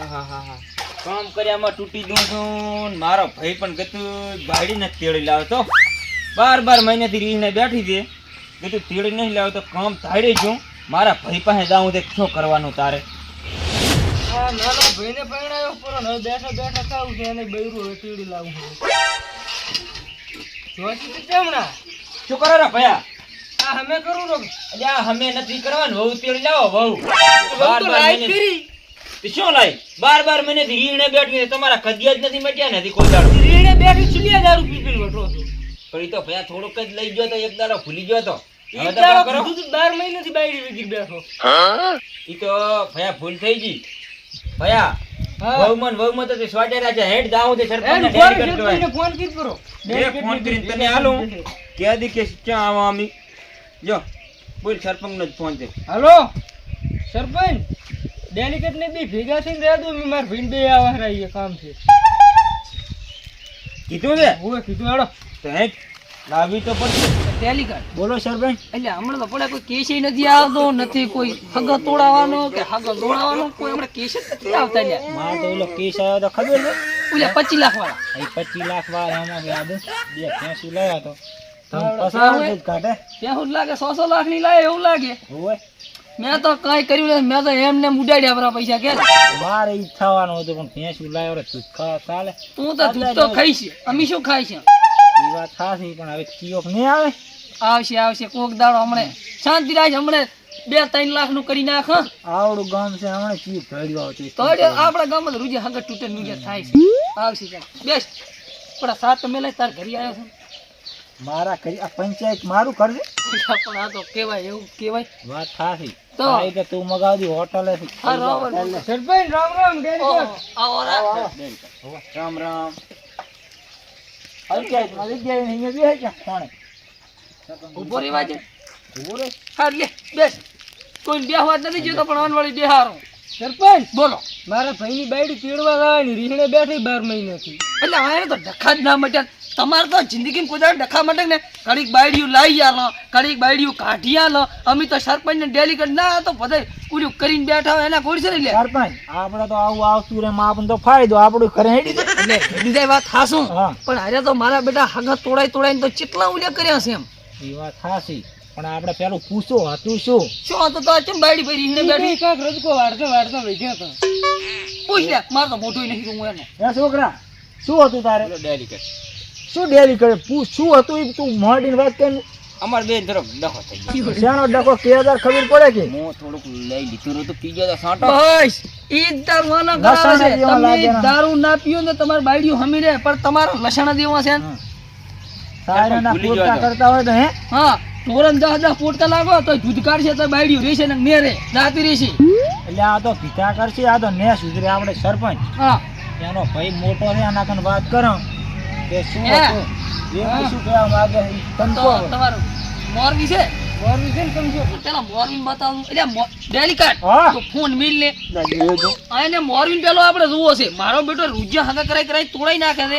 આહાહાહા. કામ કર્યામાં તૂટી દઉં છું. મારો ભાઈ પણ ગતું ગાડી નથી તેડી લાવતો. 12 મહિનાથી રીને બેઠી છે. ગતું તેડી નહીં લાવતો. કામ ધાડી છું. મારા ભાઈ પાસે જાઉં તે શું કરવાનું તારે? આ નાનો ભાઈને પરણાયો પૂરો હવે બેઠા બેઠા ખાવું છે અને બૈરું હવે તેડી લાવું છે. જોઈતી તો કેમણા શું કરો રે ભયા? આ અમે કરું રો અલ્યા અમે નથી કરવાનું. વહુ તેડી લાવો વહુ. બહુ તો લાઈટ કરી તે શું લાઈ? 12 મહિનાથી રીને બેઠી છે. તમારા કદિયા જ નથી મટ્યા નથી કોઈ દાડો. રીણે બેઠી ચુલિયા દારૂ પીપીને વટો છું. પણ ઈ તો ભયા થોડુંક જ લઈ ગયો તો એક દાડો ભૂલી ગયો તો. હવે એક તો દાડો કરો. કીધું 12 મહિનાથી બાયડી વગીર બેઠો. ઈ તો ભયા ભૂલ થઈ ગઈ. ભયા હા વહુમાં તો તે સ્વાટે રાજા હેડ જાઉં તે સરપંચને એમ ડેરી કરતો હોય. ફોન કીધ કરો ફોન કરીને તને હાલું કે દી કે ક્યાં આવો અમે જો બોલ સરપંચનો જ ફોન છે. હાલો સરપંચ ડેલિકેટ ને બી ભેગા થઈને રહ્યા દો માર ભીન બે આવા રહીએ કામ છે. કીધું છે હું કીધું હાલો તો હેડ લાવી તો પડશે. ડેલિકેટ બોલો સરપંચ. એટલે હમણાં તો પડે કોઈ કેસ નથી આવતો નથી કોઈ હગો તોડાવાનો કે હગો દોડાવાનો કોઈ હમણાં કેસ જ નથી આવતા લ્યા. માર તો ઓલો કેસ આવ્યો તો ખબર છે. ઓલા 25 લાખ વાળા અહીં 25 લાખ વાળા આમાં યાદ બે ભેંસું લાવ્યા તો હા, પસાર જ કાઢે ત્યાં શું લાગે 100 લાખ ની લાય એવું લાગે. હોય. મેં તો કઈ કર્યું નથી મેં તો એમને ઉડાડ્યા આપણા પૈસા કે મારે ઈ થવાનું હતું પણ ભેંસું લાવ્યો રે તું ચાલે. તું તો દૂધ તો ખાઈશ અમે શું ખાઈ છે. ઈ વાત થાશે પણ હવે કીઓક નહીં આવે. આવશે આવશે કોક દાડો હમણે શાંતિ રાખ હમણે 2-3 લાખ નું કરી નાખ હં. આવડું ગામ છે હમણાં કીયું ભેળ્યો આવતી. તો આપણા ગામમાં તો રૂજે હંગર તૂટે નુજે થાય છે. આવશે ચાલ બેસ પણ સાત મેલે તાર ઘરે આવ્યો છું. મારા કરી આ પંચાયત મારું કરજે. પણ આ તો કેવાય એવું કેવાય વાત થાશે તો આઈ તો તું મગાવજી હોટલે થી. હા સરપંચ રામ રામ આવો રામ રામ. આવી જાય મારી જાય અહીંયા બેહે છે કોણે ઉભો રેવા છે. ઉભો રે. હા લે બેસ કોઈ બેહવા નથી જોતો પણ અનવાળી બેહારો. સરપંચ બોલો મારા ભાઈની બાયડી તેડવા લાવવાની રીહણે બેઠી 12 મહિનાથી. એટલે આ તો ડખા જ ના મટ્યા. તમારે તો જિંદગીમાં કોઈ દાડો ડખા મટે ને કડીક બાયડીયું લાવી આલો કડીક બાયડીયું કાઢી આલો. અમે તો સરપંચ ને ડેલિકેટ ના તો બધા પૂરું કરીને બેઠા હોય એના કોઈ છે ને લે સરપંચ આપણે તો આવું આવતું રે માં આપણને તો ફાયદો આપણું ઘરે હેડી દે. એટલે હેડી જાય વાત થાશું હા. પણ હારે તો મારા બેટા હગા તોડાઈને તો કેટલા ઉલ્યા કર્યા છે એમ. ઈ વાત થાશી પણ આપણે પેલું પૂછો હતું શું હતો તો ચમ બાયડી ભાઈ રીહણે બેઠી કાક રજકો વાડતો વેજ્યા તો પૂછ લે માર તો મોટું નહીં હું એને. એ છોકરા શું હતું તારે? ડેલિકેટ. શું ડેલિકેટ પૂછ શું હતું ઈ તું મોડીને વાત કર. અમાર બેન તરફ ડખો થઈ ગયો. શાનો ડખો કેદાર ખબર પડે કે મો થોડુંક લઈ લીધું તો પી ગયો તો સાંટો. બસ ઈ દારૂ ના કરાવે છે. તમે દારૂ ના પીઓ ને તમાર બાયડીઓ હમી રહે પણ તમારા લસણ દેવા છે ને સાયરાના પોતા કરતા હોય તો હે હા તોરન 10 પોટકા લાગો તો જુદકાર છે તો બાયડીઓ રહેશે ને મેરે જાતી રહેશે. એટલે આ તો પીતા કરશે આ તો ને સુધરે આપણે સરપંચ. હા એનો ભાઈ મોટો છે આના કન વાત કરો કે શું હે? હતું એ શું કહેવા માંગે તો તનકો તમારું મોરબી છે ને સમજો પેલા મોરબી બતાવું એટલે ડેલિકેટ હા તો ફોન મિલ લે લાગી જો આને મોરબી પેલો આપણે જોવો છે. મારો બેટો રૂજ્યા હંગા કરાઈ તોડાઈ નાખે છે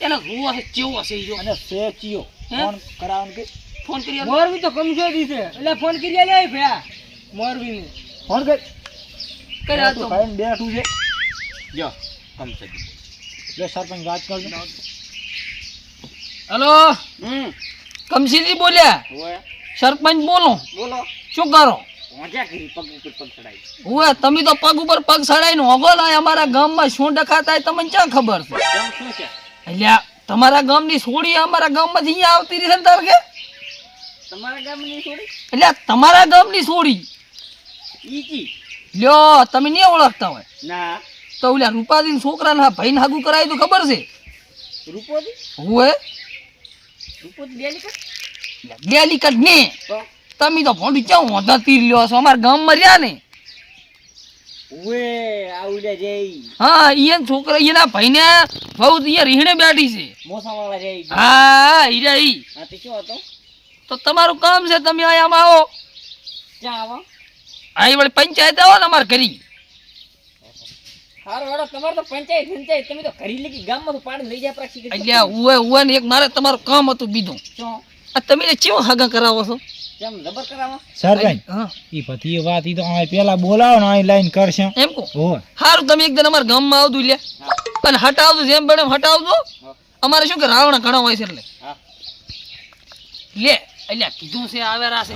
એને જોવો છે કેવો હશે ઈ જો અને સેચિયો હે? ફોન કરાવન કે ફોન કરી મોરબી તો કમજોરી છે એટલે ફોન કરી લે ભયા મોરબી ને ફોન કર કર્યા તો ભાઈ બેઠું છે જો કમ છે જો સરપંચ વાત કરજો. હેલો કમસીજી બોલ્યા ઓય સરપંચ બોલો બોલો શું કરો? મજા કરી પગ ઉપર પગ ચડાઈ. ઓએ તમે તો પગ ઉપર પગ સડાઈને હોગો લાય અમારા ગામમાં શું ડખાતા તમને ક્યાં ખબર છે? કેમ શું છે? એટલે તમારા ગામની સોડી અમારા ગામમાંથી અહીંયા આવતી રહી છે ને તાર કે તમારા ગામની છોડી એટલે તમારા ગામની સોડી ઈકી લ્યો તમે નહીં ઓળખતા હોય ના તો ઓલા રૂપાદીન છોકરાના ભાઈને હાગું કરાવી તો ખબર છે? રૂપોદી ઓએ રૂપોદી ડેલિકેટ ડેલિકેટ ને તો તમે તો ભોંડી ક્યાં હોતા તીર લ્યો છો અમારા ગામમાં રહ્યા ને. ઓએ આવડે જઈ હા ઈયન છોકરા એના ભાઈને બહુ અહીંયા રીહણે બેઠી છે. મોસાવાળા જઈ હા હીરા ઈ હા તે શું હતો તો તમારું કામ છે તમે અહીંયા આવો ક્યાં આવો અહીં વળી પંચાયત આવો ને અમારે ઘરી. હારો હારો તમારે તો પંચાયત તમે તો ઘરી લગી ગામમાં તો પાડી લઈ જાય પ્રાક્ષી એટલે ઉવે ને એક મારે તમારું કામ હતું બીજું. શું આ તમે કેવું હાગા કરાવો છો? કેમ જબર કરાવો સરપંચ હા ઈ પછી એ વાત ઈ તો અહીં પેલા બોલાવો ને અહીં લાઈન કરશે એમ કહો હોય હારું તમે એક દિન અમારા ગામમાં આવતું લે અને હટાવજો જેમ બને એમ હટાવજો અમારે શું કે રાવણ ઘણો હોય છે એટલે હા. લે એટલે કીધું છે આવેરા છે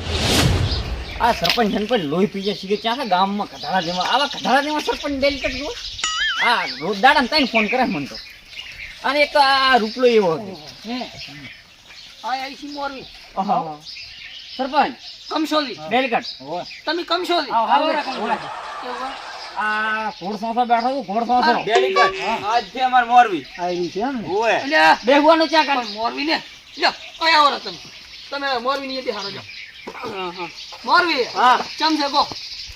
આ સરપંચ જન પણ લોહી પી જાય છે ક્યાં છે ગામમાં કઢાળા જેવા આવા કઢાળા જેવા સરપંચ ડેલિકેટ જો આ રોજ દાડા તઈને ફોન કરે મને તો અને એક આ રૂપલો એવો હતો હે આ I C મોરવી aha. Sarpanch કમશોલી delicate તમે કમશોલી આવો, આવો, આવો. આ ઘોડસો બેઠો છું ઘોડસો ડેલિકેટ આજ છે અમાર મોરબી આવી છે એમ ને ઓય એટલે બેહવાનું ચા કર મોરવી ને લ્યો કયા આવો તમે તમે મોરવી ની હારો જાઓ મોરવી હા ચમ છે કો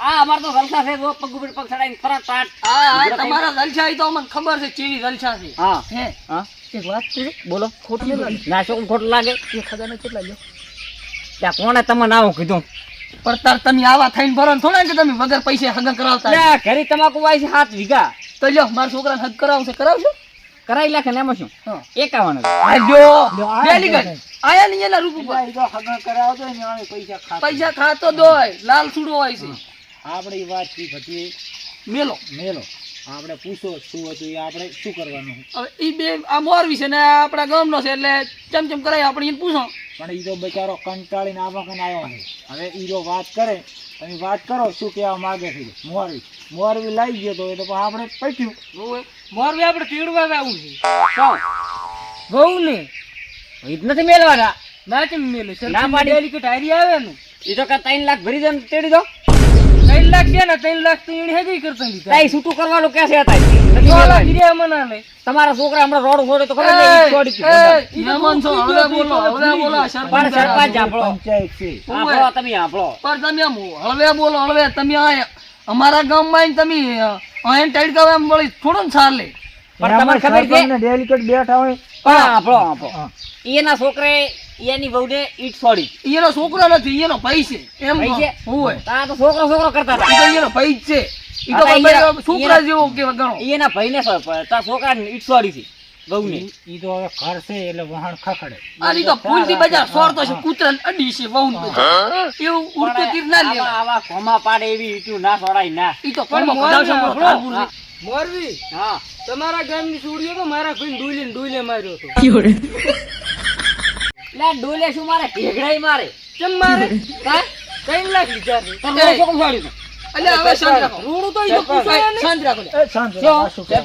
આ અમાર તો ગલસા છે જો પગ ઉપર પગ ચડાઈને ફરક તાટ હા તમારા જલસા ઈ તો મને ખબર છે કેવી જલસા છે હા હે હા એક વાત છે બોલો ખોટું નહીં લાગે ના શું ખોટું લાગે એ ખજાનો કેટલા લ્યો ત્યાં કોણે તમને આવું કીધું પણ તાર તમે આવા થઈને ભરો ને થોડા કે તમે વગર પૈસે હગા કરાવતા લે ઘરે તમાકુ વાય છે 7 વીઘા તો લ્યો મારા છોકરાને હગ કરાવશે કરાવશો કરાઈ લાખે ને એમાં શું હા 51 આજો આ બેલી ગઈ આયા ની એના રૂપ ઉપર ઈ તો હગા કરાવો તો ને અહીં પૈસા ખાતા પૈસા ખાતો દોય લાલ સુડો હોય છે આપણે ઈ વાત થી પછી મેલો મેલો આપણે પૂછો શું હતું એ આપણે શું કરવાનું છે? હવે ઈ બે આ મોરવી છે ને આ આપણા ગામનો છે એટલે ચમચમ કરાય આપણે એને પૂછો પણ ઈ તો બચારો કંટાળીને આ વખત આવ્યો છે હવે ઈ જો વાત કરે તમે વાત કરો શું કહેવા માંગે છે મોરવી લાવી ગયો તો એ તો પછી આપણે પટ્યું મોરવી આપણે પીડવા આવું છે શું બહુ ને ઈ જ નથી મેલવાના ના કેમ મેલે ના પાડી. ડેલિકેટ હારી આવે ને ઈ તો કે 3 લાખ ભરી દે ને તેડી દો 3 લાખ છે ને 3 લાખ તો એને હેજી કરતા દીધા તાઈ છૂટું કરવાનું કે છે તાઈ નથી ચોલા મેલવાની. ગીર્યા મના લે તમારા છોકરા હમણાં રોડ છોડે તો ખબર નહીં ઈ છોડી દીધું. યમન છો હવે બોલો પણ સરપંચ આપણો પંચાયત છે આપણો તમે આપણો પણ તમે આમ હળવે બોલો હળવે તમે આ અમારા ગામમાં આવીને તમે અહીં ટાઈટ ગાવે એમ વળી થોડો ને ચાલે પણ તમને ખબર છે સરપંચને ડેલિકેટ બેઠા હોય પણ આપણો હા. એના છોકરે એની વહુને ઈટ છોડી એનો છોકરો નથી એનો ભાઈ છે એમ ભાઈ છે? હોય આ તો છોકરો કરતા હતા ઈ તો એનો ભાઈ જ છે ઈ તો આ તો ભાઈ છોકરા જેવો કેવા ગણો એના ભાઈને તાર છોકરાને ઈટ છોડી છે વહુને ઈ તો હવે ઘર છે એટલે વહાણ ખખડે અને ઈ તો ફૂલથી બજાર સોરતો છે કૂતરાને અડી છે વહુને બજાર એવું ઉડતો તીર ના આવા લેવા આવા ખોમા પાડે એવી ઈટું ના છોડાય ના ઈ તો પણ મોરવી હા. મોરવી હા તમારા ગામની સુડીઓ તો મારા કોઈ ડુલે માર્યો હતો લે ડોલે શું મારે ઢેગડાઈ મારે કેમ મારે કા 3 લાખ લીધા છે પણ હું શું છોડ્યું તું? એટલે હવે શાંત રાખો રૂડું તો ઈ તો પૂછાય નહીં. શાંત રાખો લે. એ શાંત રહો, આ શું કરે?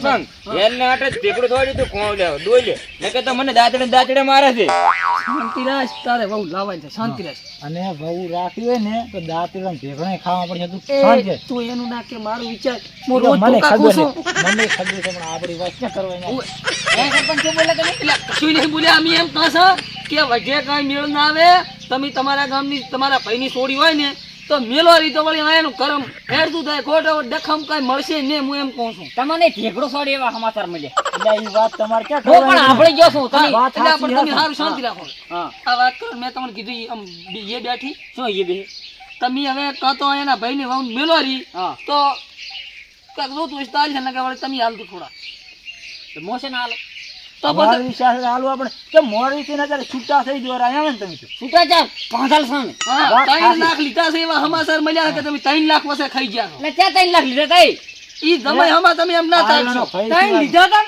શાંતિ રાખ તારે બહુ લાવવાની છે શાંતિ રાખ અને વહુ રાખી હોય ને તો દાંતેડા ઢેકણે ખાવા પડશે તું શાંત છે. તું એનું ના કે મારું વિચાર ઈ હું તો રોજ મને ધોકા ખબર ખુશું. છે મને ખબર છે પણ આપણી વાત ક્યાં કરવાની ઓય. હે સરપંચ શું બોલે તમે? એટલે કશું નહીં બોલ્યા અમે એમ કહો કે વજે કાંઈ મેળ ના આવે તમે તમારા ગામની તમારા ભાઈની છોડી હોય ને તો મેલો રહી તો વળી આયાનું કરમ હેરતું થાય ખોટો ડખમ કાંઈ મળશે ને હું એમ કહું છું તમને ઢેગડો છોડી એવા સમાચાર મળ્યા એટલે ઈ વાત તમારે ક્યાં હું પણ કરવાની? આપણે ગયો છું તમે વાત એટલે સાચી પણ તમે હશે. સારું શાંતિ રાખો હા આ વાત કરો મેં તમને કીધું ઈ આમ એ બેઠી શું એ બે તમે હવે કાં તો એના ભાઈને વાઉન મેલો રહી હા તો કાંઈક જોતું હોય તો ચાલશે ને કે વળી તમે હાલતું થોડા તો મોશે ના હાલો તો અમારી પછી વિશ્વાસ હાલવું આપણે કે મોરવી થી ને ત્યારે છૂટા થઈ જવા આવે ને તમે તો. છૂટા જા પાંધાલ સામે હા વાત 3 સાચી. લાખ લીધા છે એવા સમાચાર મળ્યા કે તમે 3 લાખ વસે ખાઈ ગયા છો. એટલે ત્યાં 3 લાખ લીધા તાઈ ઈ તમે હમા તમે એમ ના આયલાનો થાકશો ભાઈ 3 લીધા તા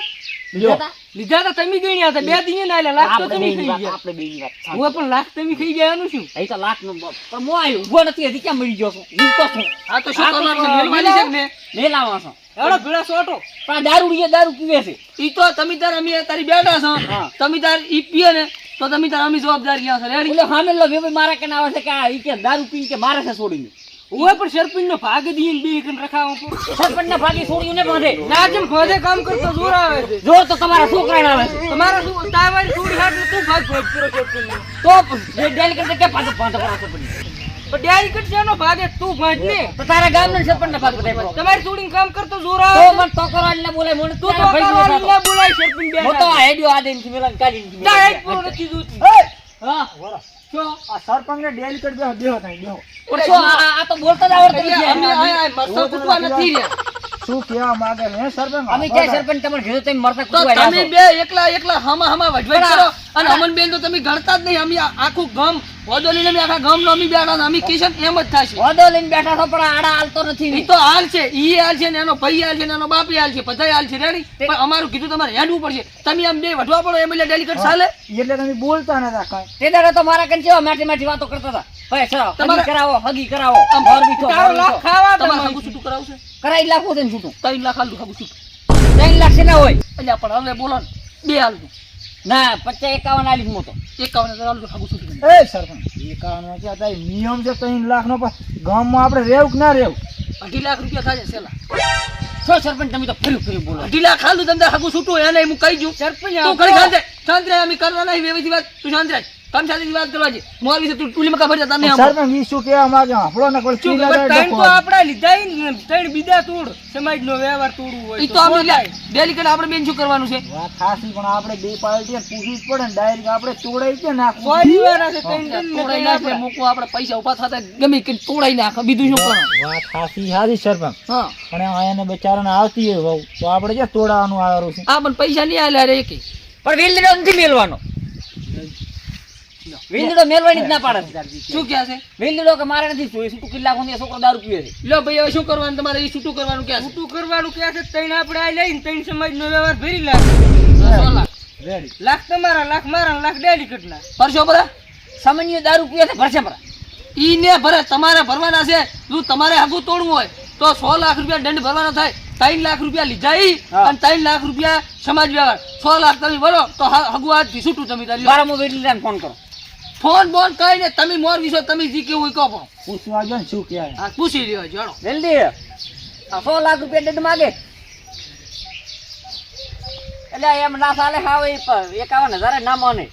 લ્યો. લીધા તા તમે ગણ્યા હતા બે દિને ના એટલે લાખ તો આપણે તમે બેની ખાઈ વાત ગયા આપણે બેની વાત હું પણ લાખ તમે ખાઈ ગયા એનું શું અહીં તો લાખ નો પણ મો આવ્યો ઉભો નથી હજી ક્યાં મળી ગયો છું જીવતો છું આ તો શું આ તો કરવાનું છે મેલવાની છે ને મેલાવા છું હેડો ભેળા સોટો પણ આ દારૂ પીવે છે ઈ તો તમે તાર અમે તારી બેઠા છો હા. તમે તાર ઈ પીએ ને તો તમે તાર અમે જવાબદારી લ્યા છો રેડી ઓલો સામે લો ભાઈ મારા કે આવે છે કે આ ઈ કે દારૂ પીને કે મારે છે છોડીને ઓય પણ સરપંચ નો ભાગ દઈને બે કન રખાવો સરપંચ ના ભાગી છોડ્યું ને બાંધે ના જેમ ખોદે કામ કરતો જોર આવે છે જો તો તમારા છોકરા આવે છે તમારા શું તાવારી થોડી હાથ તું ભાગ ભોજ કરો સરપંચ તો જે ડેલ કરતે કે પાંચ પાંચ કરો સરપંચ પણ ડેરી કટ છે નો ભાગે તું ભાજ ને તો તારા ગામના સરપંચ ના ભાગ બતાય તમારી થોડી કામ કરતો જોર તો આવે મને તો કરવા એટલે બોલાય મને તું તો કરવાની ના બોલાય સરપંચ બે હું તો આ હેડિયો આ દેન થી મેલા કાઢી તા એક પૂરો નથી જોતી હા વરા. શું આ સરપંચને ડેલિકેટ બેહો બેહો ત્યાં બેહો. પણ શું આ તો બોલતા જ આવડતું એટલે અમે નથી આ મરસા કૂટવા નથી રહ્યા શું કહેવા માંગે છે હે સરપંચ? અમે ક્યાં સરપંચ તમને ઘરે તમે મરતા તો કુટવાય તમે બે એકલા એકલા હમા હમા વઢવાઈ કરો અને અમન બેન તો તમે ગણતા જ નહીં અમે આખું ગામ હોદો લઈને અમે આખા ગામનો અમે બેઠા હતા, અમે કિશન એમ જ થશે. હોદો લઈને બેઠા છો પણ આડા હાલતો નથી ઈ તો હાલ છે, ઈ હાલ છે ને એનો ભાઈ હાલ છે ને એનો બાપી હાલ છે, બધાય હાલ છે રેડી. પણ અમારું કીધું તમારે હેડવું પડશે. તમે આમ બે વઢવા પડો એમ એટલે ડેલિકેટ ચાલે. એટલે તમે બોલતા નતા કાંઈ. તે દાડે તો મારા કન કેવા માટી માટી વાતો કરતા હતા. ભાઈ સર તમારે- હગી કરાવો આમ મોરબી છો, તારો મોરબી લાખ છો. ખાવા તમારે હાગું છૂટું કરાવશે. કરાઈ લાખો છે ને છૂટું 3 લાખ હાલ હાગું છૂટું. 3 લાખ છે ના હોય એટલે પણ હવે બોલો ને, બે હાલ દઉં. ના 50-51 આલીશ હું તો 51,000 હાલ દઉં હાગું છૂટું. એ સરપંચ એકાવન છે અત્યારે નિયમ છે 3 લાખનો, પણ ગામમાં આપણે રહેવું કે ના રહેવું? 2.5 લાખ રૂપિયા થાય છે સેલા. છો સરપંચ તમે તો ફરી બોલો 2.5 લાખ હાલ દઉં તમને હાગું છૂટું એને હું કહી દઉં. સરપંચ તું ઘડી શાંત રહે, શાંત રહે. અમે કરવા નહીં વેવેથી વાત, તું શાંત રહે. તમે શાંતિથી વાત કરવા છે. મોર વિશે તું ટુલી મકા ભરતા તને આમ. સરપંચ ઈ શું કહેવા માંગે આપણો ને કોઈ શું ચીલા ખબર, જાય ત્રણ તો તો આપણા લીધા ઈ ને, ત્રણ બીજા તોડ સમાજનો વ્યવહાર તોડવું હોય ઈ તો અમે ડેલિકેટ આપણે બેન શું કરવાનું છે? વાત ખાસી, પણ આપણે બે પાર્ટીએ પૂછવું જ પડે ને. ડાયરેક્ટ આપણે તોડાઈ છે નાખવું. તોડાઈ નાખે, મૂકવું આપણે પૈસા ઉભા થતા ગમે કે તોડાઈ નાખે, બીજું શું કરવાનું? વાત ખાસી સારી સરપંચ, હા પણ આયાને બચારાને આવતી હોય વહુ, તો આપણે ક્યાં તોડાવાનું આવ્યું છે? આ પણ પૈસા નહીં આલે રે એકે. પણ વેલડીનો નથી મેલવાનો. વેલડીનો મેલવાની જ ના પાડે છે. શું કહે છે? વેલડીનો કે મારે નથી જોઈ, શું કેટલા કોની છોકરો દારૂ પીવે છે. લો ભાઈ હવે શું કરવાનું તમારે? એ છૂટું કરવાનું કે છૂટું કરવાનું કે છે? ત્રણ આપણે આ લઈને ત્રણ સમાજનો વ્યવહાર ભરી લાખ 100 લાખ. રેડી. લાખ તમારા, લાખ મારા, લાખ ડેલિકેટ ના પરસો ભરા. સામાન્ય દારૂ પીવે છે ભરશે ભરા. ઈ ને ભરે, તમારે ભરવાના છે. જો તમારે હાગું તોડવું હોય તો 100 લાખ રૂપિયા દંડ ભરવાનો થાય. 3 લાખ રૂપિયા લીધા ઈ અને 3 લાખ રૂપિયા સમાજ વ્યવહાર. 100 લાખ તમે ભરો તો હાગું આજથી છૂટું તમે તારી લો. મારા હું વેલડીને ફોન કરો. ફોન બોન કઈ ને તમે મોર વિશો તમે જી કેવું હોય કહો પણ. પૂછવા જો ને શું કહેવાય. હા પૂછી લ્યો જાણો. વેલડી આ 100 લાખ રૂપિયા દંડ માગે. એટલે એમ ના ચાલે. હાવ એ 51,000 ના માને.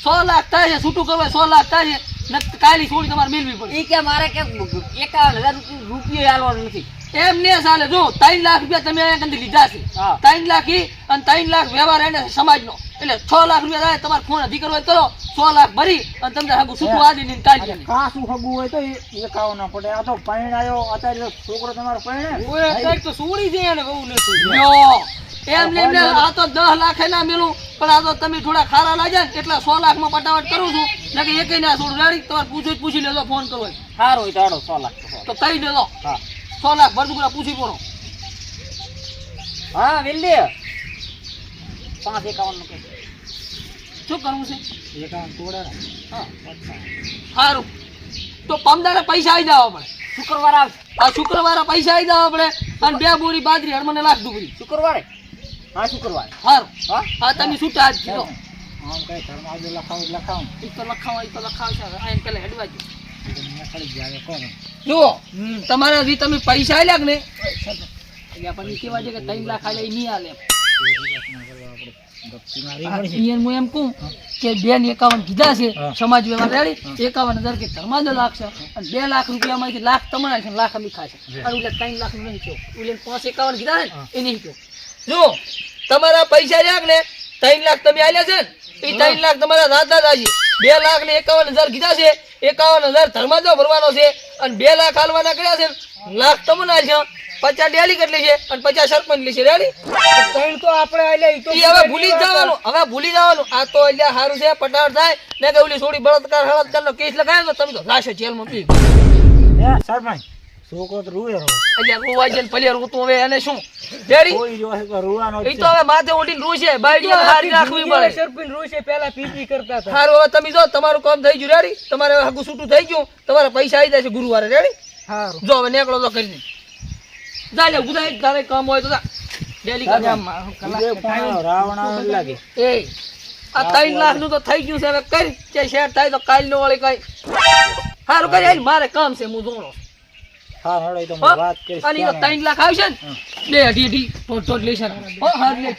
100 લાખ થાય છે, છૂટું કરવા 100 લાખ થાય છે. ને કાલી છોડી તમારે મેળવી પડે. ઈ કે મારે કે 51,000 રૂપિયા આલવાનો નથી. એમ ને ચાલે. જો 3 લાખ રૂપિયા તમે અહીંયા કંઈ લીધા છે, હા. 3 લાખ ઈ અને 3 લાખ વ્યવહાર એને સમાજનો, એટલે 6 લાખ રૂપિયા થાય. તમારે ફોન અધિકાર હોય તો કરો, 100 લાખ ભરી અને તમને હાગું છૂટું આદી ને કાઢી લે. કાસું હગું હોય તો એકાવન ના પડે. આ તો પરણાયો અત્યારે છોકરો તમારો પરણે. તો સુડી છે એને બહુ નથી. યો એમ ને એમ ને આ તો 10 લાખ ના મેલું, પણ આ તો તમે થોડા ખારા લાગ્યા ને એટલે 100 લાખ માં પટાવટ કરું છું. ને કે એકેય ના છોડું રેડી. તમારે પૂછી લેજો, ફોન કરો હોય સારું હોય તો આડો 100 લાખ તો કહી દેજો. હા 100 લાખ ભરતું પેલા પૂછી પડો. હા વેલડી 551 નું કહે. શું કરવું છે? એકાવન તોડે ને. હા સારું, તો પમદારે પૈસા આવી જવા પડે. શુક્રવાર આવશે. આ શુક્રવારે પૈસા આવી જવા પડે અને 2 બોરી બાજરી હરમને લાખ ડુબરી. શુક્રવારે? હા શુક્રવારે. સારું હા હા તમે છૂટા જ કીધો. આમ કઈ ઘરમાં આજે લખાવું જ લખાવું. એ તો લખાવશે. આઈને પેલા હેડવા દો. નીકળી જાય કોણ? જુઓ તમારે હજી તમે પૈસા આલ્યા કે ને એટલે આપણને કેવા છે કે 3 લાખ આલ્યા ઈ નહીં આલે એમ. ઈયન હું એમ કહું કે 251 કીધા છે હા. સમાજ વ્યવહાર રેડી. 51,000 કે ધર્માદો લાખ છે અને 2 લાખ રૂપિયામાંથી લાખ તમારા છે ને લાખ અમે ખાશે. અને એટલે 3 લાખ નું નહીં થયો. એટલે 551 કીધા છે ને એ નહીં થયો. જો તમારા પૈસા રહ્યા ને 3 લાખ તમે આલ્યા છે ને એ 3 લાખ તમારા દાદા દાદી. 2 લાખ ને 51,000 કીધા છે. 51,000 ધર્માદો ભરવાનો છે અને 2 લાખ હાલવાના કર્યા છે. લાખ તમને આલ છે, 50 ડેલિકેટ લે છે અને 50 સરપંચ લે છે રેડી. ત્રણ તો આપણે આલ્યા ઈ તો ઈ હવે ભૂલી જ જવાનું. હવે ભૂલી જવાનું. આ તો એટલે સારું છે પટાવટ થાય ને કે ઓલી છોડી બળાત્કાર હળાત્કારનો કેસ લગાવ્યો તો તમે તો લાશો જેલમાં પી. હે સરપંચ છોકરો તો રૂવે હવે. એટલે રોવા જઈને ભલે રોતું હવે એને શું રેડી. કોઈ જો હે તો રૂવાનો જ ઈ છે. તો હવે માથે ઉડીને રૂશે બાયડી હારી રાખવી પડે. સરપંચ રૂસે પહેલા પીપી કરતા હતા. સારું હવે તમે જો તમારું કામ થઈ ગયું રેડી. તમારે હવે હાગું છૂટું થઈ ગયું. તમારા પૈસા આવી જાય છે ગુરુવારે રેડી. સારું જો હવે નીકળો તો કરી દે. જા લે ગુદાઈ તારે કામ હોય તો જા ડેલી કામ. રાવણ આવે લાગે. એ આ 3 લાખ નું તો થઈ ગયું છે. હવે કરી જે શેર થાય તો કાલ નો વળી કઈ સારું કરી આઈ મારે કામ છે હું જોણો. હા હળો તો હા? વાત કરીશ. અને ઈ તો 3 લાખ આવશે ને 2 અઢી અઢી તો લેશે. હો હા લે